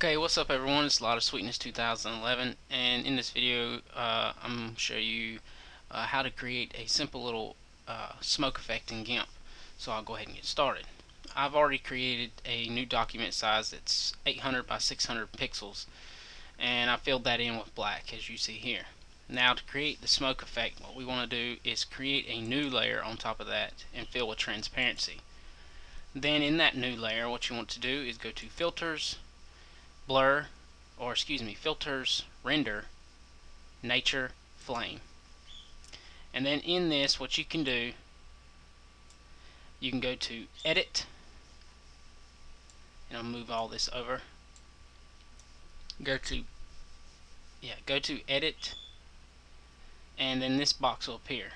Okay, what's up everyone? It's A Lot of Sweetness 2011, and in this video I'm going to show you how to create a simple little smoke effect in Gimp. So I'll go ahead and get started. I've already created a new document size that's 800 by 600 pixels, and I filled that in with black as you see here. Now to create the smoke effect, what we want to do is create a new layer on top of that and fill with transparency. Then in that new layer, what you want to do is go to Filters, Blur, or excuse me, Filters, Render, Nature, Flame. And then in this, what you can do, you can go to Edit, and I'll move all this over. Go to Edit, and then this box will appear.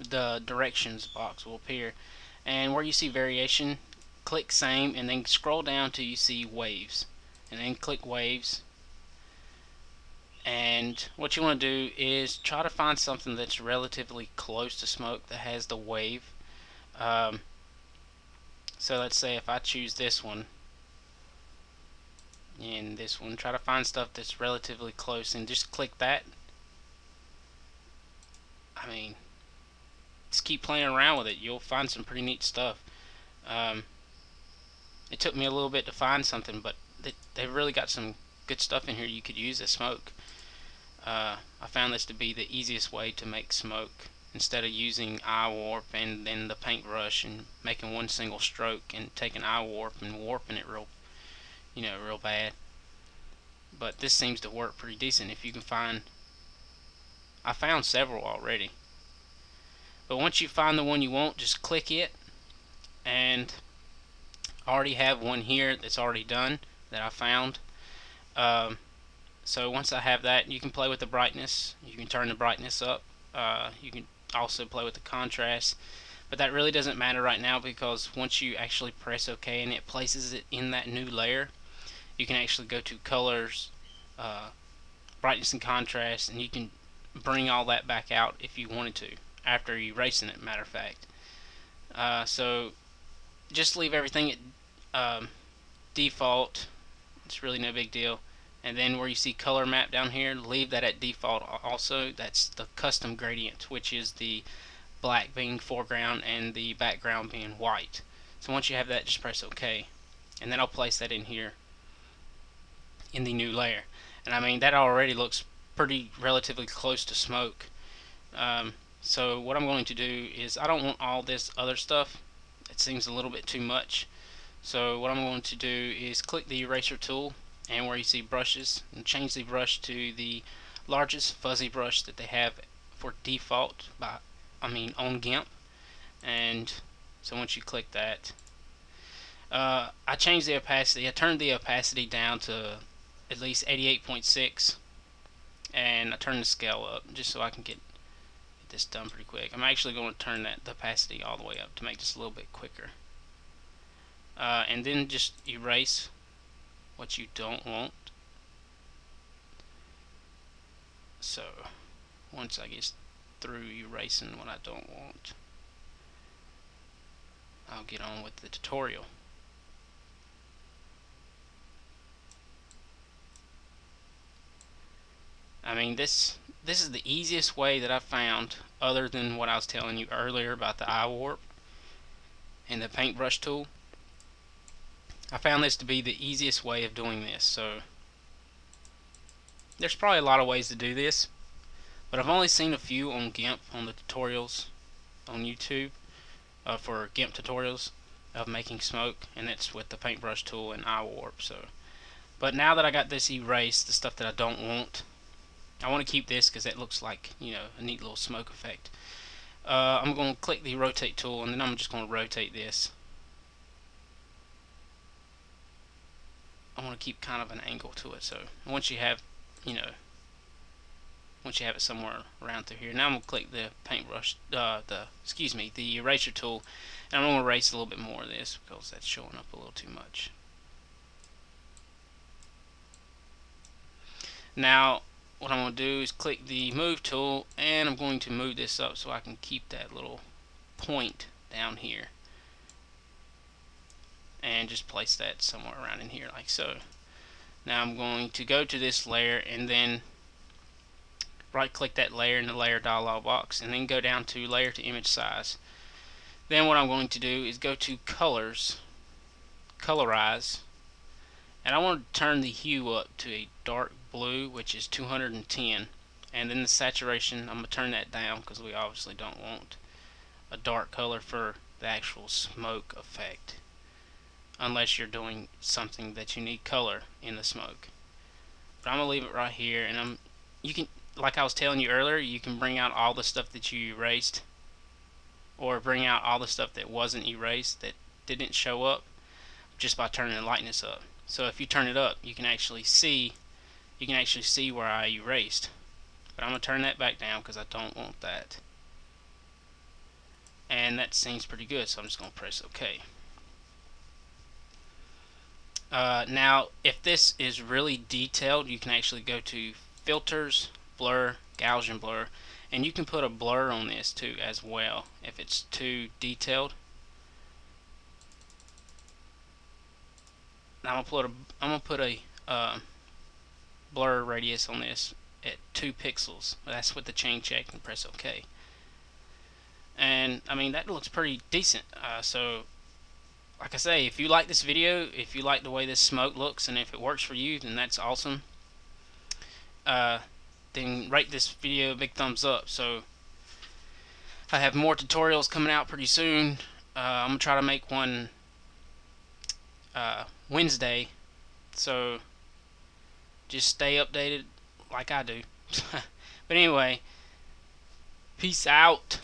The directions box will appear, and where you see variation, click Same, and then scroll down till you see Waves, and then click Waves. And what you want to do is try to find something that's relatively close to smoke that has the wave. So let's say if I choose this one and this one, try to find stuff that's relatively close and just click that. I mean, just keep playing around with it. You'll find some pretty neat stuff. It took me a little bit to find something, but they've really got some good stuff in here you could use as smoke. I found this to be the easiest way to make smoke instead of using eye warp and then the paintbrush and making one single stroke and taking eye warp and warping it real bad. But this seems to work pretty decent if you can find. I found several already, but once you find the one you want, just click it, and I already have one here that's already done that I found. So once I have that, you can play with the brightness. You can turn the brightness up. You can also play with the contrast, but that really doesn't matter right now, because once you actually press OK and it places it in that new layer, you can actually go to Colors, Brightness and Contrast, and you can bring all that back out if you wanted to after erasing it, matter of fact. So just leave everything at default. It's really no big deal. And then where you see color map down here, leave that at default also. That's the custom gradient, which is the black being foreground and the background being white. So once you have that, just press OK, and then I'll place that in here in the new layer. And I mean, that already looks pretty relatively close to smoke. So what I'm going to do is, I don't want all this other stuff. It seems a little bit too much. So what I'm going to do is click the eraser tool, and where you see brushes, and change the brush to the largest fuzzy brush that they have for default on Gimp. And so once you click that, I changed the opacity. I turned the opacity down to at least 88.6, and I turned the scale up just so I can get this done pretty quick. I'm actually going to turn the opacity all the way up to make this a little bit quicker. And then just erase what you don't want. So once I get through erasing what I don't want, I'll get on with the tutorial. I mean, this is the easiest way that I've found, other than what I was telling you earlier about the eye warp and the paintbrush tool. I found this to be the easiest way of doing this. So there's probably a lot of ways to do this, but I've only seen a few on Gimp, on the tutorials on YouTube, for Gimp tutorials of making smoke, and it's with the paintbrush tool and eye warp. So, but now that I got this erased, the stuff that I don't want, I want to keep this because it looks like, a neat little smoke effect. I'm going to click the rotate tool, and then I'm just going to rotate this. I want to keep kind of an angle to it. So once you have, once you have it somewhere around through here, now I'm going to click the paintbrush, the eraser tool, and I'm going to erase a little bit more of this because that's showing up a little too much. Now what I'm going to do is click the move tool, and I'm going to move this up so I can keep that little point down here. and just place that somewhere around in here like so. Now I'm going to go to this layer and then right click that layer in the layer dialog box and then go down to layer to image size. Then what I'm going to do is go to colors, colorize, and I want to turn the hue up to a dark blue, which is 210, and then the saturation I'm going to turn that down because we obviously don't want a dark color for the actual smoke effect unless you're doing something that you need color in the smoke. But I'm gonna leave it right here, and you can, like I was telling you earlier, you can bring out all the stuff that you erased or bring out all the stuff that wasn't erased that didn't show up just by turning the lightness up. So if you turn it up, you can actually see where I erased. But I'm gonna turn that back down because I don't want that. And that seems pretty good, so I'm just gonna press OK. Now, if this is really detailed, you can actually go to Filters, Blur, Gaussian Blur, and you can put a blur on this too as well if it's too detailed. Now I'm gonna put a blur radius on this at 2 pixels. That's with the chain check, and press OK. And I mean, that looks pretty decent. So like I say, if you like this video, if you like the way this smoke looks, and if it works for you, then that's awesome. Then rate this video a big thumbs up. So I have more tutorials coming out pretty soon. I'm gonna try to make one Wednesday, so just stay updated like I do. But anyway, peace out.